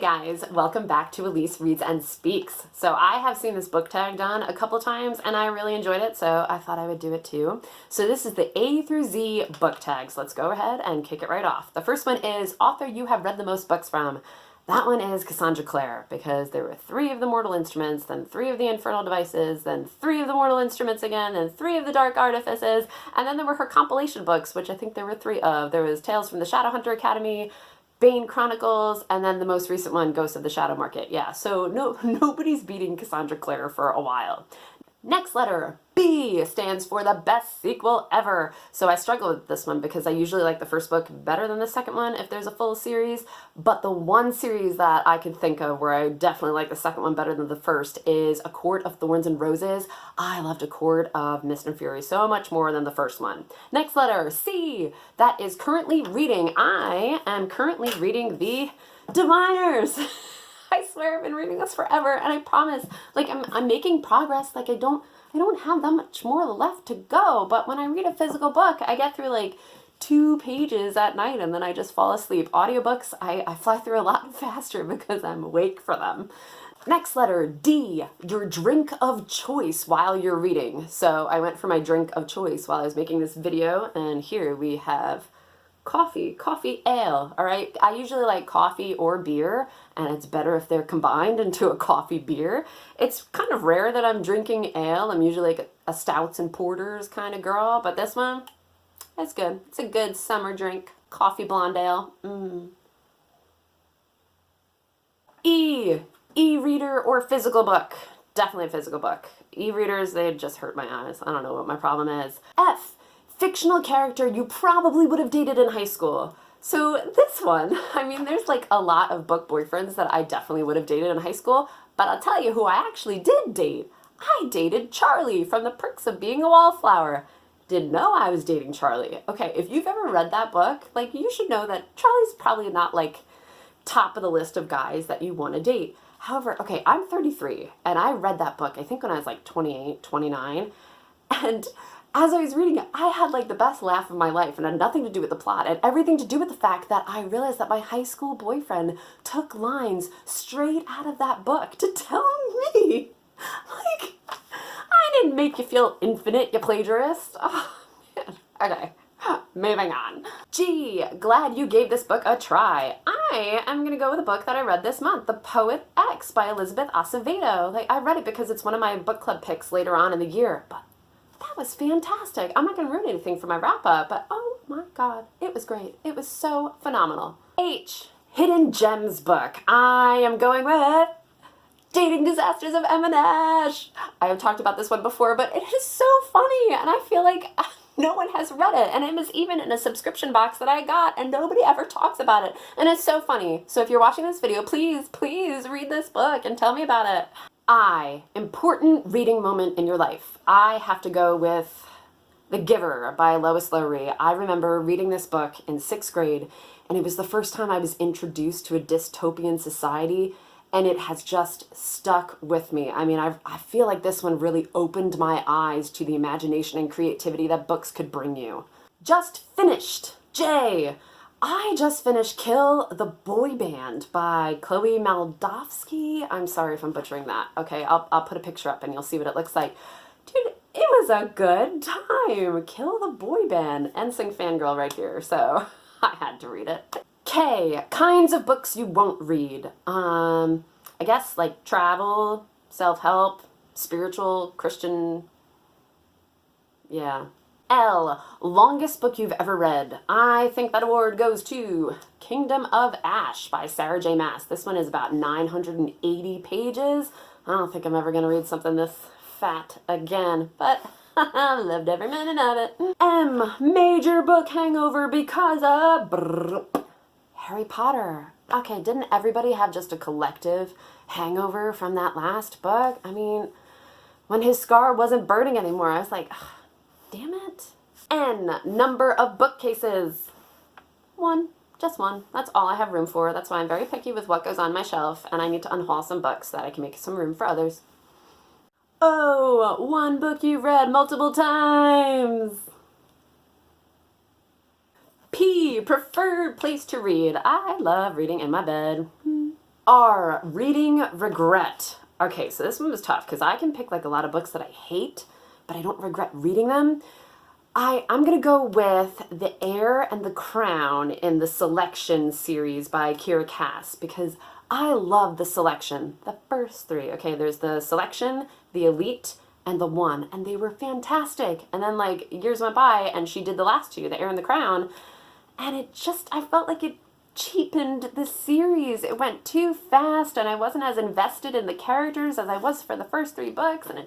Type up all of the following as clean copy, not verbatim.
guys, welcome back to Elise Reads and Speaks. So I have seen this book tag done a couple times and I really enjoyed it, so I thought I would do it too. So this is the A through Z book tags. Let's go ahead and kick it right off. The first one is author you have read the most books from. That one is Cassandra Clare, because there were 3 of the Mortal Instruments, then 3 of the Infernal Devices, then 3 of the Mortal Instruments again, then 3 of the Dark Artifices, and then there were her compilation books, which I think there were 3 of. There was Tales from the Shadowhunter Academy, Bane Chronicles, and then the most recent one, Ghosts of the Shadow Market. Yeah, so nobody's beating Cassandra Clare for a while. Next letter, B, stands for the best sequel ever. So I struggle with this one because I usually like the first book better than the second one if there's a full series. But the one series that I can think of where I definitely like the second one better than the first is A Court of Thorns and Roses. I loved A Court of Mist and Fury so much more than the first one. Next letter, C, that is currently reading. I am currently reading The Diviners. I swear I've been reading this forever, and I promise, like, I'm making progress. Like, I don't have that much more left to go, but when I read a physical book, I get through, like, 2 pages at night, and then I just fall asleep. Audiobooks, I fly through a lot faster because I'm awake for them. Next letter, D, your drink of choice while you're reading. So I went for my drink of choice while I was making this video, and here we have coffee ale. All right, I usually like coffee or beer, and it's better if they're combined into a coffee beer. It's kind of rare that I'm drinking ale. I'm usually like a stouts and porters kind of girl, but this one, it's good. It's a good summer drink. Coffee blonde ale. E-reader or physical book. Definitely a physical book. E-readers, they just hurt my eyes. I don't know what my problem is. F, fictional character you probably would have dated in high school. So this one, I mean, there's like a lot of book boyfriends that I definitely would have dated in high school, but I'll tell you who I actually did date. I dated Charlie from The Perks of Being a Wallflower. Didn't know I was dating Charlie. Okay, if you've ever read that book, like, you should know that Charlie's probably not like top of the list of guys that you want to date. However, okay, I'm 33 and I read that book, I think when I was like 28, 29, and as I was reading it, I had like the best laugh of my life, and it had nothing to do with the plot and everything to do with the fact that I realized that my high school boyfriend took lines straight out of that book to tell me. Like, I didn't make you feel infinite, you plagiarist. Oh, man. Okay, moving on. G, glad you gave this book a try. I am gonna go with a book that I read this month, The Poet X by Elizabeth Acevedo. Like, I read it because it's one of my book club picks later on in the year, but that was fantastic. I'm not going to ruin anything for my wrap-up, but oh my god, it was great. It was so phenomenal. H, Hidden Gems book. I am going with Dating Disasters of Emma Nash. I have talked about this one before, but it is so funny, and I feel like no one has read it, and it was even in a subscription box that I got, and nobody ever talks about it, and it's so funny. So if you're watching this video, please read this book and tell me about it. I, important reading moment in your life. I have to go with The Giver by Lois Lowry. I remember reading this book in 6th grade, and it was the first time I was introduced to a dystopian society, and it has just stuck with me. I mean, I feel like this one really opened my eyes to the imagination and creativity that books could bring you. Just finished. J, I just finished Kill the Boy Band by Chloe Maldovsky. I'm sorry if I'm butchering that. Okay, I'll put a picture up and you'll see what it looks like. Dude, it was a good time. Kill the Boy Band. NSYNC fangirl right here, so I had to read it. K, kinds of books you won't read. I guess like travel, self-help, spiritual, Christian, yeah. L, longest book you've ever read. I think that award goes to Kingdom of Ash by Sarah J. Maas. This one is about 980 pages. I don't think I'm ever going to read something this fat again, but I loved every minute of it. M, major book hangover because of Harry Potter. Okay, didn't everybody have just a collective hangover from that last book? I mean, when his scar wasn't burning anymore, I was like, damn it. N, number of bookcases. 1, just 1. That's all I have room for. That's why I'm very picky with what goes on my shelf, and I need to unhaul some books so that I can make some room for others. O, 1 book you've read multiple times. P, preferred place to read. I love reading in my bed. are reading regret. Okay, so this one was tough because I can pick like a lot of books that I hate, but I don't regret reading them. I'm going to go with The Heir and the Crown in the Selection series by Kira Cass because I love the Selection, the first three. Okay, there's the Selection, the Elite, and the One, and they were fantastic. And then like years went by and she did the last two, The Heir and the Crown, and I felt like it cheapened the series. It went too fast and I wasn't as invested in the characters as I was for the first three books, and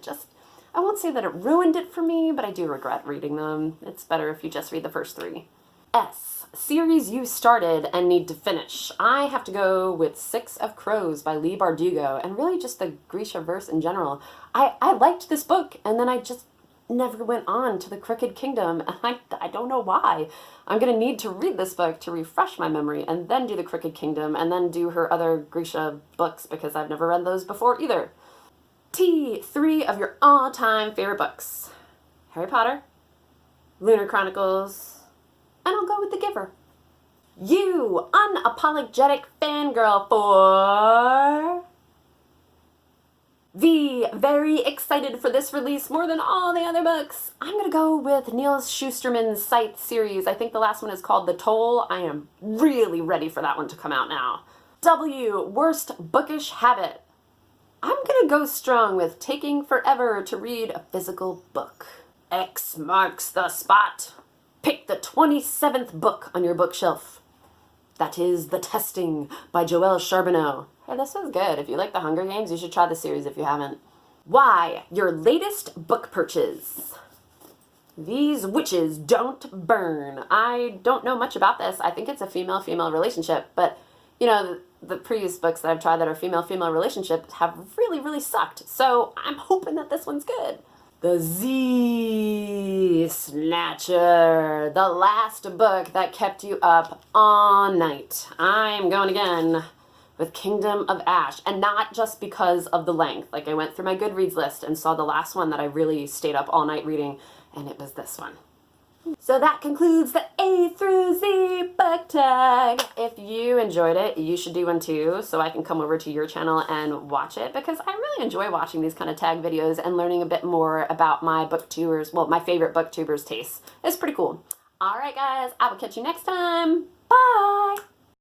I won't say that it ruined it for me, but I do regret reading them. It's better if you just read the first three. S. Series you started and need to finish. I have to go with Six of Crows by Leigh Bardugo, and really just the Grisha verse in general. I liked this book, and then I just never went on to the Crooked Kingdom, and I don't know why. I'm going to need to read this book to refresh my memory, and then do the Crooked Kingdom, and then do her other Grisha books, because I've never read those before either. T. 3 of your all-time favorite books. Harry Potter, Lunar Chronicles, and I'll go with The Giver. You, unapologetic fangirl for... V. Very excited for this release more than all the other books. I'm going to go with Neil Shusterman's Sight series. I think the last one is called The Toll. I am really ready for that one to come out now. W. Worst bookish habit. I'm going to go strong with taking forever to read a physical book. X marks the spot. Pick the 27th book on your bookshelf. That is The Testing by Joelle Charbonneau. Hey, this was good. If you like The Hunger Games, you should try the series if you haven't. Y. Your latest book purchase. These Witches Don't Burn. I don't know much about this. I think it's a female-female relationship, but you know, the previous books that I've tried that are female-female relationships have really, really sucked. So I'm hoping that this one's good. The Z Snatcher, the last book that kept you up all night. I'm going again with Kingdom of Ash, and not just because of the length. Like I went through my Goodreads list and saw the last one that I really stayed up all night reading, and it was this one. So that concludes the A through Z book tag. If you enjoyed it, you should do one too, so I can come over to your channel and watch it, because I really enjoy watching these kind of tag videos and learning a bit more about my booktubers, well, my favorite booktubers' tastes. It's pretty cool. All right, guys, I will catch you next time. Bye!